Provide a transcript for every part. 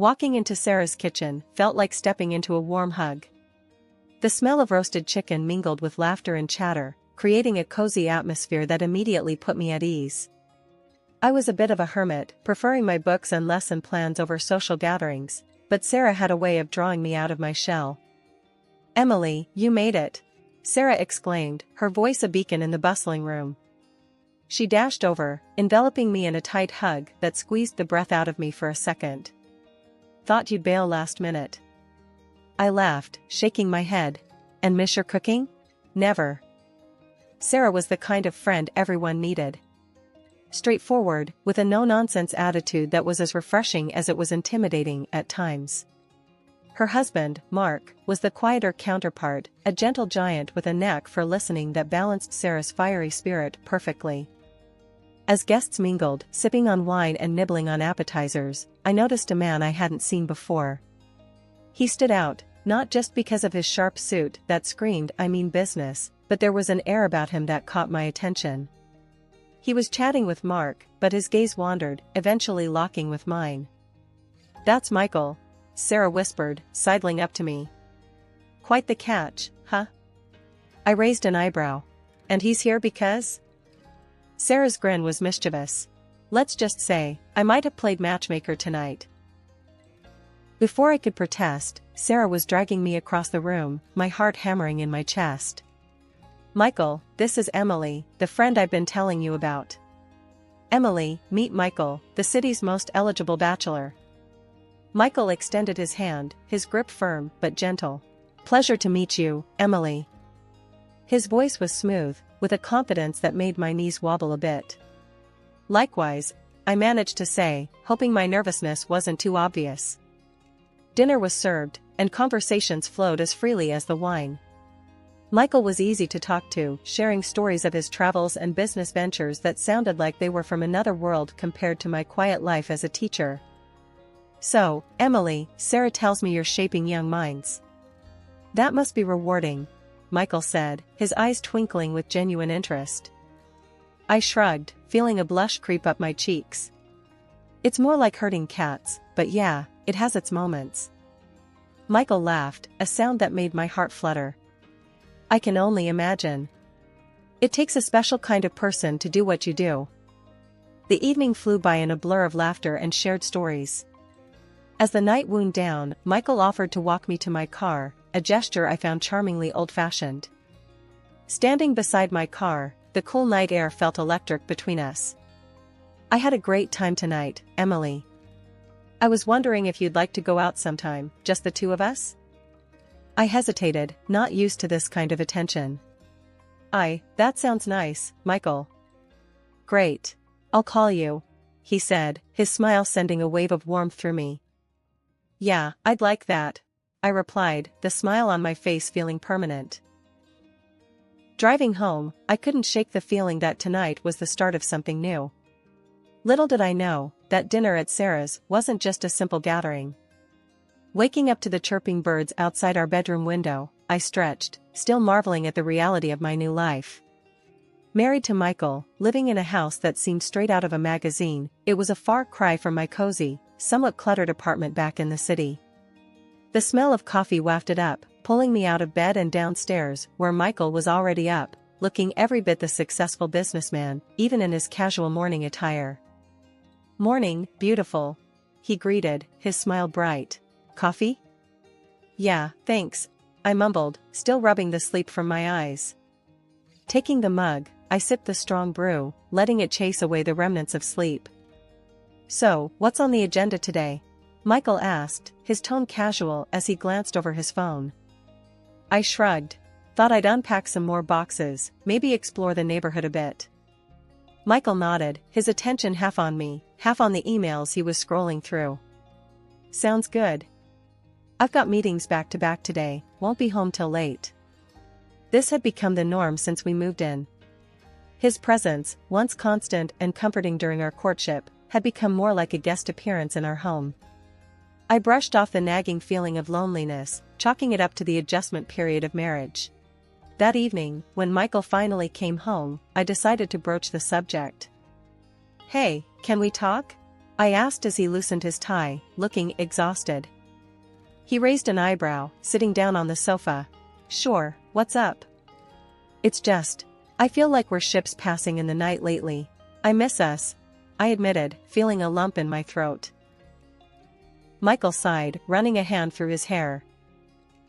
Walking into Sarah's kitchen felt like stepping into a warm hug. The smell of roasted chicken mingled with laughter and chatter, creating a cozy atmosphere that immediately put me at ease. I was a bit of a hermit, preferring my books and lesson plans over social gatherings, but Sarah had a way of drawing me out of my shell. "Emily, you made it!" Sarah exclaimed, her voice a beacon in the bustling room. She dashed over, enveloping me in a tight hug that squeezed the breath out of me for a second. "Thought you'd bail last minute." I laughed, shaking my head. "And miss your cooking?" "Never." Sarah was the kind of friend everyone needed. Straightforward, with a no-nonsense attitude that was as refreshing as it was intimidating at times. Her husband, Mark, was the quieter counterpart, a gentle giant with a knack for listening that balanced Sarah's fiery spirit perfectly. As guests mingled, sipping on wine and nibbling on appetizers, I noticed a man I hadn't seen before. He stood out, not just because of his sharp suit that screamed "I mean business," but there was an air about him that caught my attention. He was chatting with Mark, but his gaze wandered, eventually locking with mine. "That's Michael," Sarah whispered, sidling up to me. "Quite the catch, huh?" I raised an eyebrow. "And he's here because?" Sarah's grin was mischievous. "Let's just say, I might have played matchmaker tonight." Before I could protest, Sarah was dragging me across the room, my heart hammering in my chest. "Michael, this is Emily, the friend I've been telling you about." "Emily, meet Michael, the city's most eligible bachelor." Michael extended his hand, his grip firm but gentle. "Pleasure to meet you, Emily." His voice was smooth, with a confidence that made my knees wobble a bit. "Likewise," I managed to say, hoping my nervousness wasn't too obvious. Dinner was served, and conversations flowed as freely as the wine. Michael was easy to talk to, sharing stories of his travels and business ventures that sounded like they were from another world compared to my quiet life as a teacher. "So, Emily, Sarah tells me you're shaping young minds." "That must be rewarding," Michael said, his eyes twinkling with genuine interest. I shrugged, feeling a blush creep up my cheeks. "It's more like herding cats, but yeah, it has its moments." Michael laughed, a sound that made my heart flutter. "I can only imagine. It takes a special kind of person to do what you do." The evening flew by in a blur of laughter and shared stories. As the night wound down, Michael offered to walk me to my car, a gesture I found charmingly old-fashioned. Standing beside my car, the cool night air felt electric between us. "I had a great time tonight, Emily. I was wondering if you'd like to go out sometime, just the two of us?" I hesitated, not used to this kind of attention. That sounds nice, Michael." "Great. I'll call you," he said, his smile sending a wave of warmth through me. "Yeah, I'd like that," I replied, the smile on my face feeling permanent. Driving home, I couldn't shake the feeling that tonight was the start of something new. Little did I know, that dinner at Sarah's wasn't just a simple gathering. Waking up to the chirping birds outside our bedroom window, I stretched, still marveling at the reality of my new life. Married to Michael, living in a house that seemed straight out of a magazine, it was a far cry from my cozy, somewhat cluttered apartment back in the city. The smell of coffee wafted up, pulling me out of bed and downstairs, where Michael was already up, looking every bit the successful businessman, even in his casual morning attire. "Morning, beautiful," he greeted, his smile bright. "Coffee?" "Yeah, thanks," I mumbled, still rubbing the sleep from my eyes. Taking the mug, I sipped the strong brew, letting it chase away the remnants of sleep. "So, what's on the agenda today?" Michael asked, his tone casual as he glanced over his phone. I shrugged. Thought I'd unpack some more boxes, maybe explore the neighborhood a bit. Michael nodded, his attention half on me, half on the emails he was scrolling through. "Sounds good. I've got meetings back to back today, won't be home till late." This had become the norm since we moved in. His presence, once constant and comforting during our courtship, had become more like a guest appearance in our home. I brushed off the nagging feeling of loneliness, chalking it up to the adjustment period of marriage. That evening, when Michael finally came home, I decided to broach the subject. "Hey, can we talk?" I asked as he loosened his tie, looking exhausted. He raised an eyebrow, sitting down on the sofa. Sure, what's up? It's just, I feel like we're ships passing in the night lately. I miss us, I admitted, feeling a lump in my throat. Michael sighed, running a hand through his hair.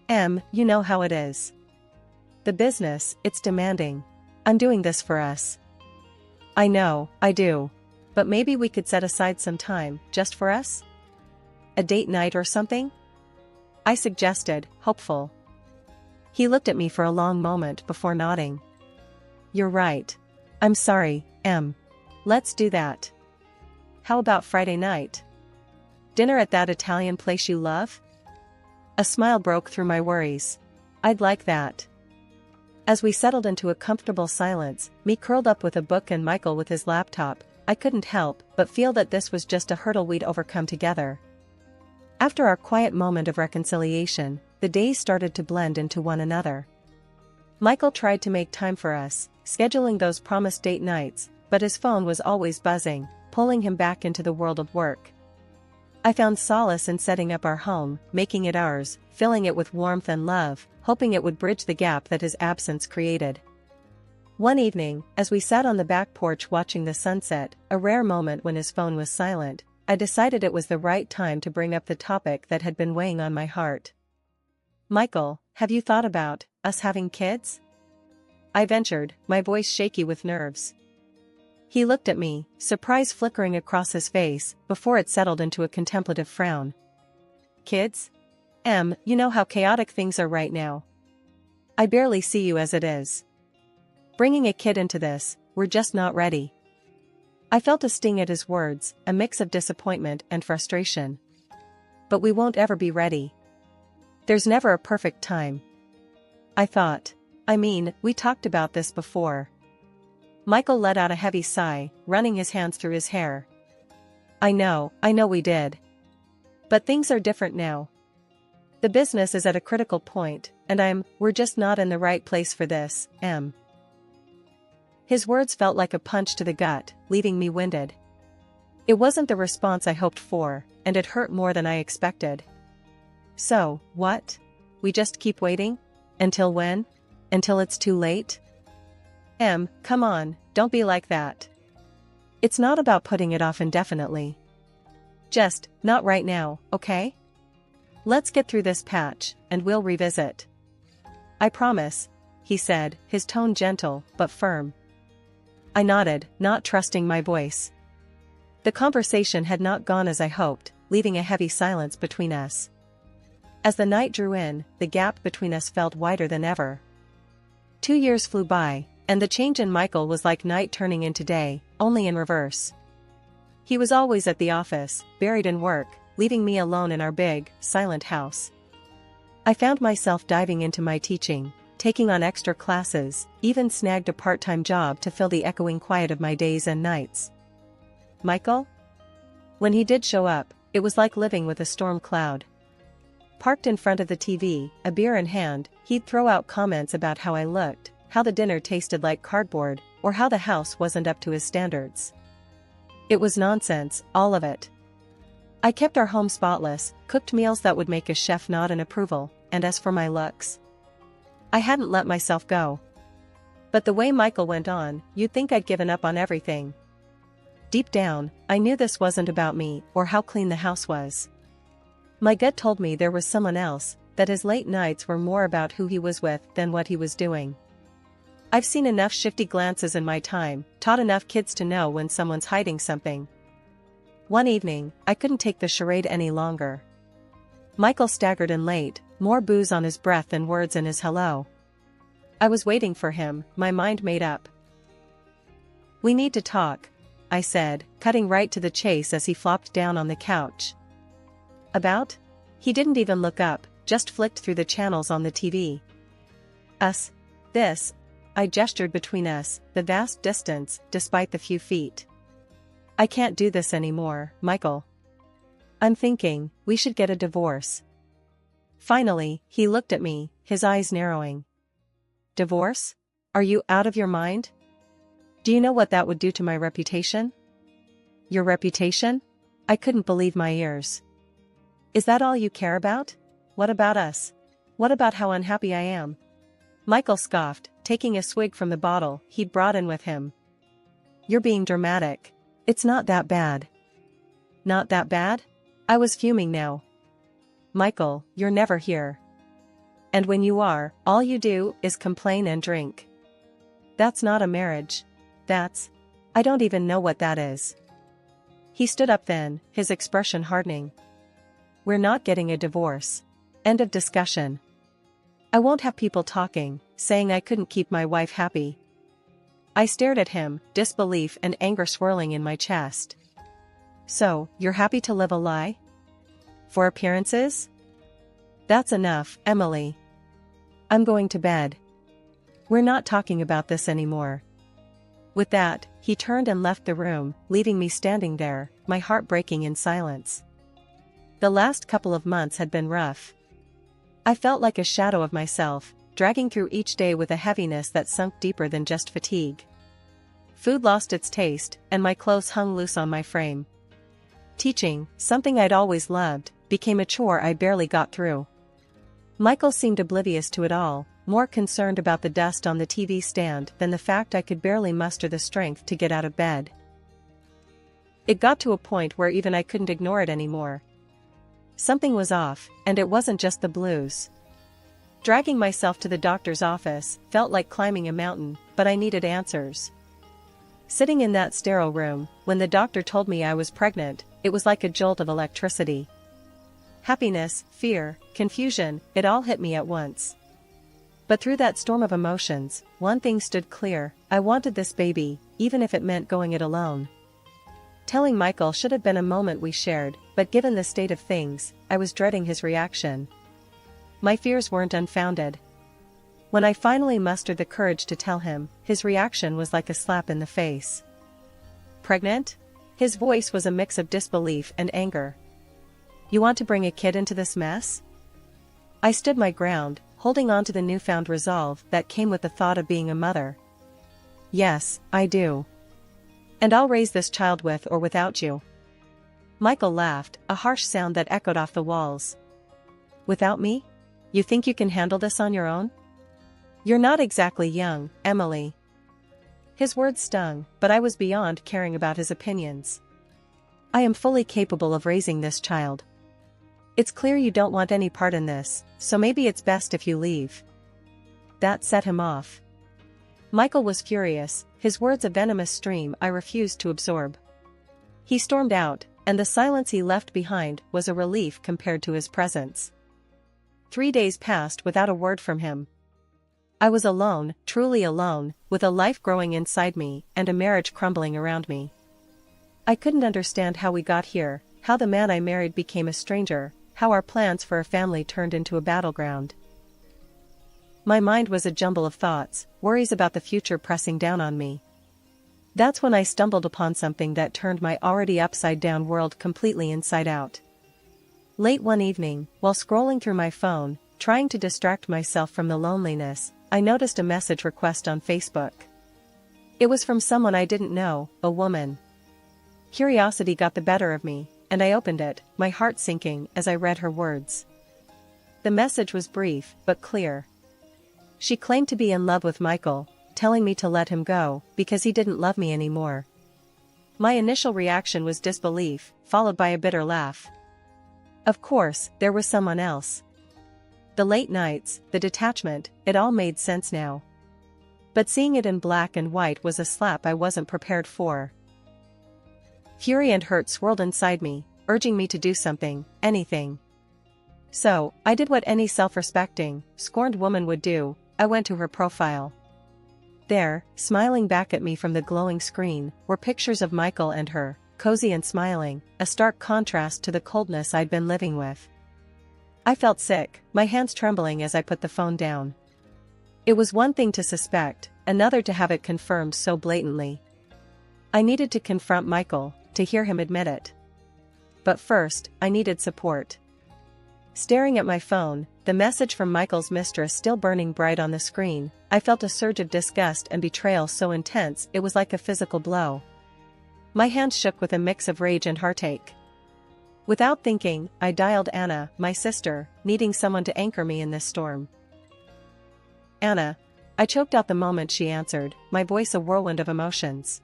You know how it is. The business, it's demanding. I'm doing this for us. I know, I do. But maybe we could set aside some time, just for us? A date night or something? I suggested, hopeful. He looked at me for a long moment before nodding. You're right. I'm sorry, Em. Let's do that. How about Friday night? Dinner at that Italian place you love? A smile broke through my worries. I'd like that. As we settled into a comfortable silence, me curled up with a book and Michael with his laptop, I couldn't help but feel that this was just a hurdle we'd overcome together. After our quiet moment of reconciliation, the days started to blend into one another. Michael tried to make time for us, scheduling those promised date nights, but his phone was always buzzing, pulling him back into the world of work. I found solace in setting up our home, making it ours, filling it with warmth and love, hoping it would bridge the gap that his absence created. One evening, as we sat on the back porch watching the sunset, a rare moment when his phone was silent, I decided it was the right time to bring up the topic that had been weighing on my heart. Michael, have you thought about us having kids? I ventured, my voice shaky with nerves. He looked at me, surprise flickering across his face, before it settled into a contemplative frown. Kids? You know how chaotic things are right now. I barely see you as it is. Bringing a kid into this, we're just not ready. I felt a sting at his words, a mix of disappointment and frustration. But we won't ever be ready. There's never a perfect time. I thought. We talked about this before. Michael let out a heavy sigh, running his hands through his hair. I know we did. But things are different now. The business is at a critical point, and we're just not in the right place for this, Em. His words felt like a punch to the gut, leaving me winded. It wasn't the response I hoped for, and it hurt more than I expected. So, what? We just keep waiting? Until when? Until it's too late? Come on, don't be like that. It's not about putting it off indefinitely. Just, not right now, okay? Let's get through this patch, and we'll revisit. I promise, he said, his tone gentle, but firm. I nodded, not trusting my voice. The conversation had not gone as I hoped, leaving a heavy silence between us. As the night drew in, the gap between us felt wider than ever. 2 years flew by, and the change in Michael was like night turning into day, only in reverse. He was always at the office, buried in work, leaving me alone in our big, silent house. I found myself diving into my teaching, taking on extra classes, even snagged a part-time job to fill the echoing quiet of my days and nights. Michael? When he did show up, it was like living with a storm cloud. Parked in front of the TV, a beer in hand, he'd throw out comments about how I looked, how the dinner tasted like cardboard, or how the house wasn't up to his standards. It was nonsense, all of it. I kept our home spotless, cooked meals that would make a chef nod in approval, and as for my looks, I hadn't let myself go. But the way Michael went on, you'd think I'd given up on everything. Deep down, I knew this wasn't about me or how clean the house was. My gut told me there was someone else, that his late nights were more about who he was with than what he was doing. I've seen enough shifty glances in my time, taught enough kids to know when someone's hiding something. One evening, I couldn't take the charade any longer. Michael staggered in late, more booze on his breath than words in his hello. I was waiting for him, my mind made up. We need to talk, I said, cutting right to the chase as he flopped down on the couch. About? He didn't even look up, just flicked through the channels on the TV. Us. This. I gestured between us, the vast distance, despite the few feet. I can't do this anymore, Michael. I'm thinking, we should get a divorce. Finally, he looked at me, his eyes narrowing. Divorce? Are you out of your mind? Do you know what that would do to my reputation? Your reputation? I couldn't believe my ears. Is that all you care about? What about us? What about how unhappy I am? Michael scoffed, taking a swig from the bottle he'd brought in with him. You're being dramatic. It's not that bad. Not that bad? I was fuming now. Michael, you're never here. And when you are, all you do is complain and drink. That's not a marriage. I don't even know what that is. He stood up then, his expression hardening. We're not getting a divorce. End of discussion. I won't have people talking, saying I couldn't keep my wife happy. I stared at him, disbelief and anger swirling in my chest. So, you're happy to live a lie? For appearances? That's enough, Emily. I'm going to bed. We're not talking about this anymore. With that, he turned and left the room, leaving me standing there, my heart breaking in silence. The last couple of months had been rough. I felt like a shadow of myself, dragging through each day with a heaviness that sunk deeper than just fatigue. Food lost its taste, and my clothes hung loose on my frame. Teaching, something I'd always loved, became a chore I barely got through. Michael seemed oblivious to it all, more concerned about the dust on the TV stand than the fact I could barely muster the strength to get out of bed. It got to a point where even I couldn't ignore it anymore. Something was off, and it wasn't just the blues. Dragging myself to the doctor's office felt like climbing a mountain, but I needed answers. Sitting in that sterile room, when the doctor told me I was pregnant, it was like a jolt of electricity. Happiness, fear, confusion, it all hit me at once. But through that storm of emotions, one thing stood clear: I wanted this baby, even if it meant going it alone. Telling Michael should have been a moment we shared, but given the state of things, I was dreading his reaction. My fears weren't unfounded. When I finally mustered the courage to tell him, his reaction was like a slap in the face. Pregnant? His voice was a mix of disbelief and anger. You want to bring a kid into this mess? I stood my ground, holding on to the newfound resolve that came with the thought of being a mother. Yes, I do. And I'll raise this child with or without you. Michael laughed, a harsh sound that echoed off the walls. Without me? You think you can handle this on your own? You're not exactly young, Emily. His words stung, but I was beyond caring about his opinions. I am fully capable of raising this child. It's clear you don't want any part in this, so maybe it's best if you leave. That set him off. Michael was furious, his words a venomous stream I refused to absorb. He stormed out, and the silence he left behind was a relief compared to his presence. 3 days passed without a word from him. I was alone, truly alone, with a life growing inside me and a marriage crumbling around me. I couldn't understand how we got here, how the man I married became a stranger, how our plans for a family turned into a battleground. My mind was a jumble of thoughts, worries about the future pressing down on me. That's when I stumbled upon something that turned my already upside-down world completely inside out. Late one evening, while scrolling through my phone, trying to distract myself from the loneliness, I noticed a message request on Facebook. It was from someone I didn't know, a woman. Curiosity got the better of me, and I opened it, my heart sinking as I read her words. The message was brief, but clear. She claimed to be in love with Michael, telling me to let him go, because he didn't love me anymore. My initial reaction was disbelief, followed by a bitter laugh. Of course, there was someone else. The late nights, the detachment, it all made sense now. But seeing it in black and white was a slap I wasn't prepared for. Fury and hurt swirled inside me, urging me to do something, anything. So, I did what any self-respecting, scorned woman would do. I went to her profile. There, smiling back at me from the glowing screen, were pictures of Michael and her, cozy and smiling, a stark contrast to the coldness I'd been living with. I felt sick, my hands trembling as I put the phone down. It was one thing to suspect, another to have it confirmed so blatantly. I needed to confront Michael, to hear him admit it. But first, I needed support. Staring at my phone, the message from Michael's mistress still burning bright on the screen, I felt a surge of disgust and betrayal so intense it was like a physical blow. My hands shook with a mix of rage and heartache. Without thinking, I dialed Anna, my sister, needing someone to anchor me in this storm. Anna. I choked out the moment she answered, my voice a whirlwind of emotions.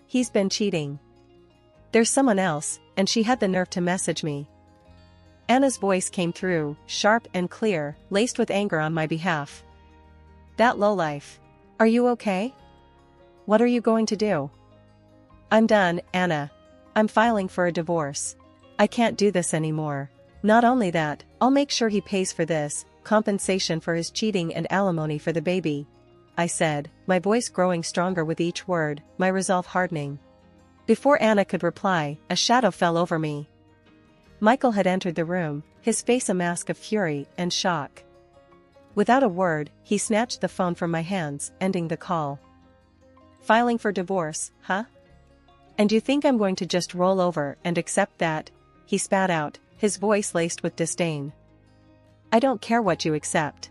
He's been cheating. There's someone else, and she had the nerve to message me. Anna's voice came through, sharp and clear, laced with anger on my behalf. That lowlife. Are you okay? What are you going to do? I'm done, Anna. I'm filing for a divorce. I can't do this anymore. Not only that, I'll make sure he pays for this, compensation for his cheating and alimony for the baby. I said, my voice growing stronger with each word, my resolve hardening. Before Anna could reply, a shadow fell over me. Michael had entered the room, his face a mask of fury and shock. Without a word, he snatched the phone from my hands, ending the call. Filing for divorce, huh? And you think I'm going to just roll over and accept that? He spat out, his voice laced with disdain. I don't care what you accept.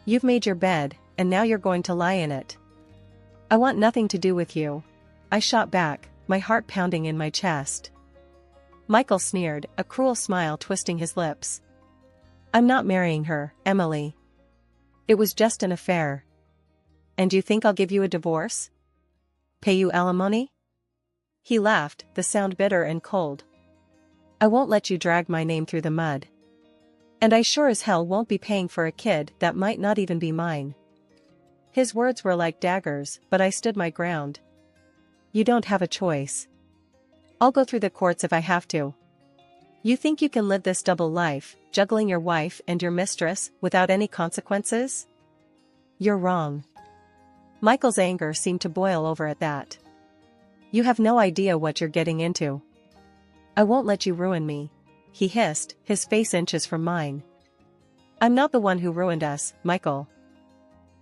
You've made your bed, and now you're going to lie in it. I want nothing to do with you. I shot back, my heart pounding in my chest. Michael sneered, a cruel smile twisting his lips. I'm not marrying her, Emily. It was just an affair. And you think I'll give you a divorce? Pay you alimony? He laughed, the sound bitter and cold. I won't let you drag my name through the mud. And I sure as hell won't be paying for a kid that might not even be mine. His words were like daggers, but I stood my ground. You don't have a choice. I'll go through the courts if I have to. You think you can live this double life, juggling your wife and your mistress, without any consequences? You're wrong. Michael's anger seemed to boil over at that. You have no idea what you're getting into. I won't let you ruin me, he hissed, his face inches from mine. I'm not the one who ruined us, Michael.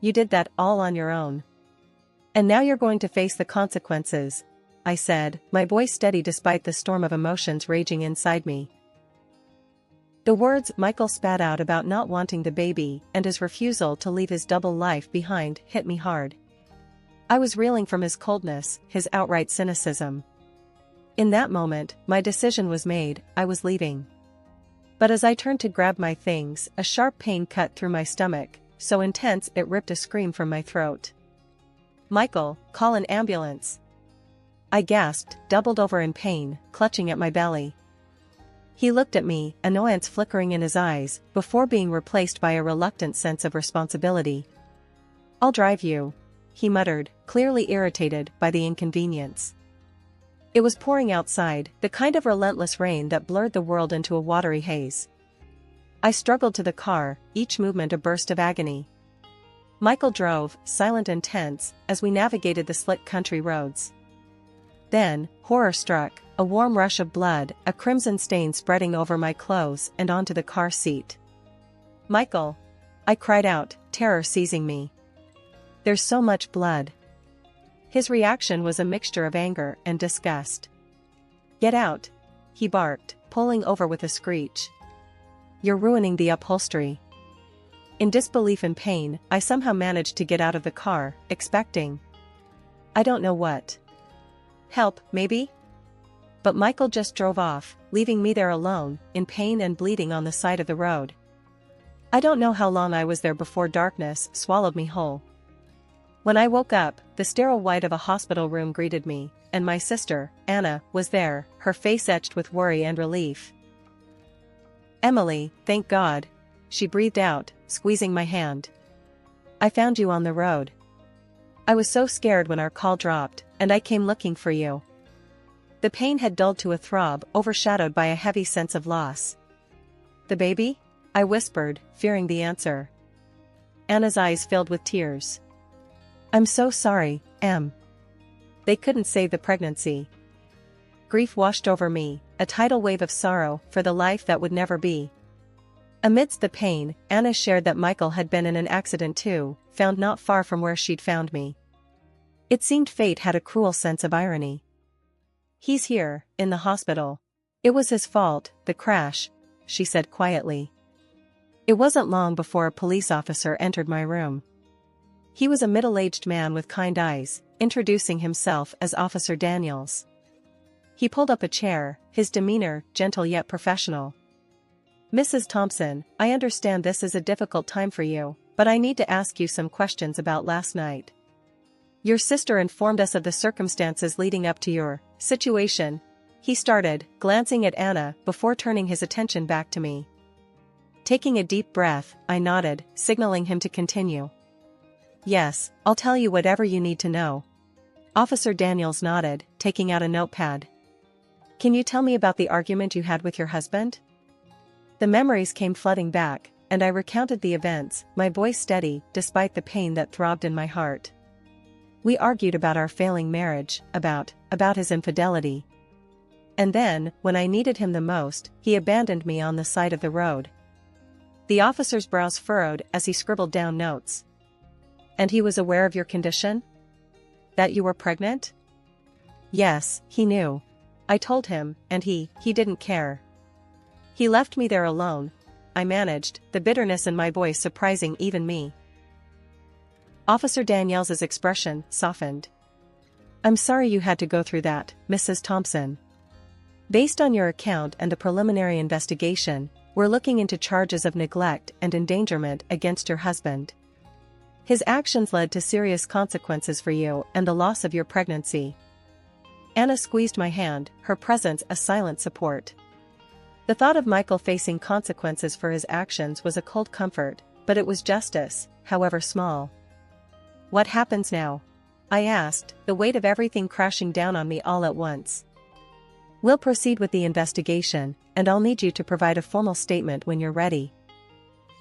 You did that all on your own. And now you're going to face the consequences, I said, my voice steady despite the storm of emotions raging inside me. The words Michael spat out about not wanting the baby and his refusal to leave his double life behind hit me hard. I was reeling from his coldness, his outright cynicism. In that moment, my decision was made, I was leaving. But as I turned to grab my things, a sharp pain cut through my stomach, so intense it ripped a scream from my throat. Michael, call an ambulance. I gasped, doubled over in pain, clutching at my belly. He looked at me, annoyance flickering in his eyes, before being replaced by a reluctant sense of responsibility. I'll drive you, he muttered, clearly irritated by the inconvenience. It was pouring outside, the kind of relentless rain that blurred the world into a watery haze. I struggled to the car, each movement a burst of agony. Michael drove, silent and tense, as we navigated the slick country roads. Then, horror struck, a warm rush of blood, a crimson stain spreading over my clothes and onto the car seat. Michael! I cried out, terror seizing me. There's so much blood. His reaction was a mixture of anger and disgust. Get out! He barked, pulling over with a screech. You're ruining the upholstery. In disbelief and pain, I somehow managed to get out of the car, expecting I don't know what. Help, maybe? But Michael just drove off, leaving me there alone, in pain and bleeding on the side of the road. I don't know how long I was there before darkness swallowed me whole. When I woke up, the sterile white of a hospital room greeted me, and my sister, Anna, was there, her face etched with worry and relief. Emily, thank God, she breathed out, squeezing my hand. I found you on the road. I was so scared when our call dropped, and I came looking for you. The pain had dulled to a throb, overshadowed by a heavy sense of loss. The baby? I whispered, fearing the answer. Anna's eyes filled with tears. I'm so sorry, Em. They couldn't save the pregnancy. Grief washed over me, a tidal wave of sorrow for the life that would never be. Amidst the pain, Anna shared that Michael had been in an accident too, found not far from where she'd found me. It seemed fate had a cruel sense of irony. He's here, in the hospital. It was his fault, the crash, she said quietly. It wasn't long before a police officer entered my room. He was a middle-aged man with kind eyes, introducing himself as Officer Daniels. He pulled up a chair, his demeanor gentle yet professional. "Mrs. Thompson, I understand this is a difficult time for you, but I need to ask you some questions about last night. Your sister informed us of the circumstances leading up to your situation," he started, glancing at Anna before turning his attention back to me. Taking a deep breath, I nodded, signaling him to continue. "Yes, I'll tell you whatever you need to know." Officer Daniels nodded, taking out a notepad. "Can you tell me about the argument you had with your husband?" The memories came flooding back, and I recounted the events, my voice steady despite the pain that throbbed in my heart. "We argued about our failing marriage, about his infidelity. And then, when I needed him the most, he abandoned me on the side of the road." The officer's brows furrowed as he scribbled down notes. "And he was aware of your condition? That you were pregnant?" "Yes, he knew. I told him, and he didn't care. He left me there alone," I managed, the bitterness in my voice surprising even me. Officer Daniels's expression softened. "I'm sorry you had to go through that, Mrs. Thompson. Based on your account and the preliminary investigation, we're looking into charges of neglect and endangerment against your husband. His actions led to serious consequences for you and the loss of your pregnancy." Anna squeezed my hand, her presence a silent support. The thought of Michael facing consequences for his actions was a cold comfort, but it was justice, however small. "What happens now?" I asked, the weight of everything crashing down on me all at once. "We'll proceed with the investigation, and I'll need you to provide a formal statement when you're ready.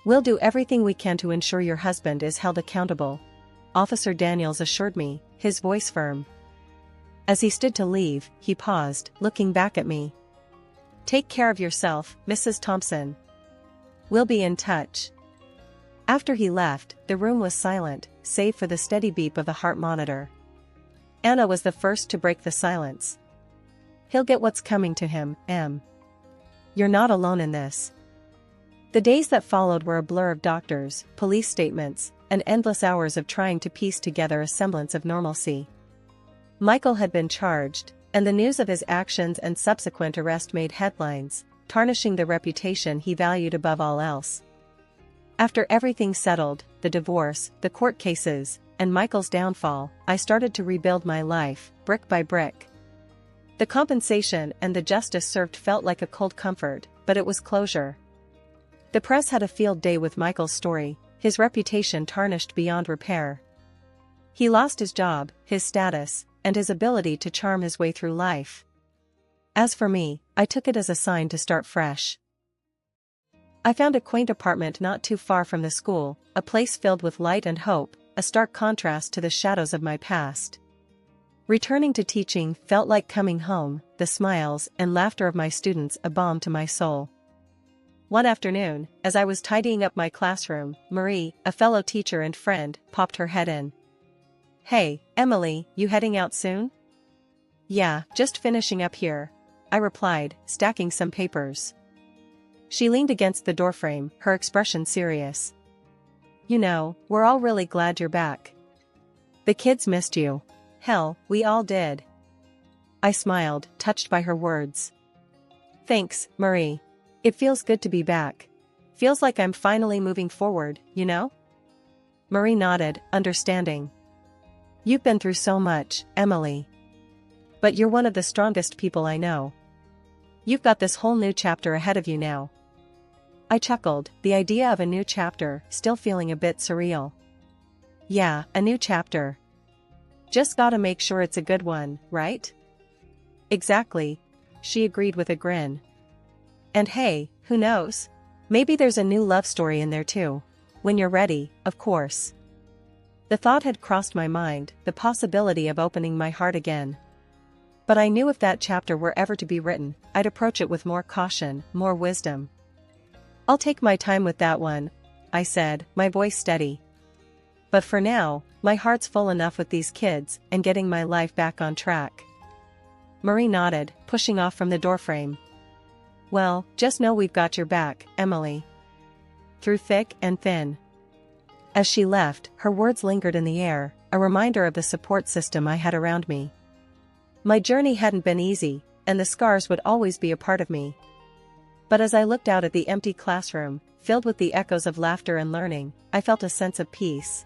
We'll do everything we can to ensure your husband is held accountable," Officer Daniels assured me, his voice firm. As he stood to leave, he paused, looking back at me. "Take care of yourself, Mrs. Thompson. We'll be in touch." After he left, the room was silent, save for the steady beep of the heart monitor. Anna was the first to break the silence. "He'll get what's coming to him, Em. You're not alone in this." The days that followed were a blur of doctors, police statements, and endless hours of trying to piece together a semblance of normalcy. Michael had been charged, and the news of his actions and subsequent arrest made headlines, tarnishing the reputation he valued above all else. After everything settled, the divorce, the court cases, and Michael's downfall, I started to rebuild my life, brick by brick. The compensation and the justice served felt like a cold comfort, but it was closure. The press had a field day with Michael's story, his reputation tarnished beyond repair. He lost his job, his status, and his ability to charm his way through life. As for me, I took it as a sign to start fresh. I found a quaint apartment not too far from the school, a place filled with light and hope, a stark contrast to the shadows of my past. Returning to teaching felt like coming home, the smiles and laughter of my students a balm to my soul. One afternoon, as I was tidying up my classroom, Marie, a fellow teacher and friend, popped her head in. "Hey, Emily, you heading out soon?" "Yeah, just finishing up here," I replied, stacking some papers. She leaned against the doorframe, her expression serious. "You know, we're all really glad you're back. The kids missed you. Hell, we all did." I smiled, touched by her words. "Thanks, Marie. It feels good to be back. Feels like I'm finally moving forward, you know?" Marie nodded, understanding. "You've been through so much, Emily. But you're one of the strongest people I know. You've got this whole new chapter ahead of you now." I chuckled, the idea of a new chapter still feeling a bit surreal. "Yeah, a new chapter. Just gotta make sure it's a good one, right?" "Exactly," she agreed with a grin. "And hey, who knows? Maybe there's a new love story in there too. When you're ready, of course." The thought had crossed my mind, the possibility of opening my heart again. But I knew if that chapter were ever to be written, I'd approach it with more caution, more wisdom. "I'll take my time with that one," I said, my voice steady. "But for now, my heart's full enough with these kids and getting my life back on track." Marie nodded, pushing off from the doorframe. "Well, just know we've got your back, Emily. Through thick and thin." As she left, her words lingered in the air, a reminder of the support system I had around me. My journey hadn't been easy, and the scars would always be a part of me. But as I looked out at the empty classroom, filled with the echoes of laughter and learning, I felt a sense of peace.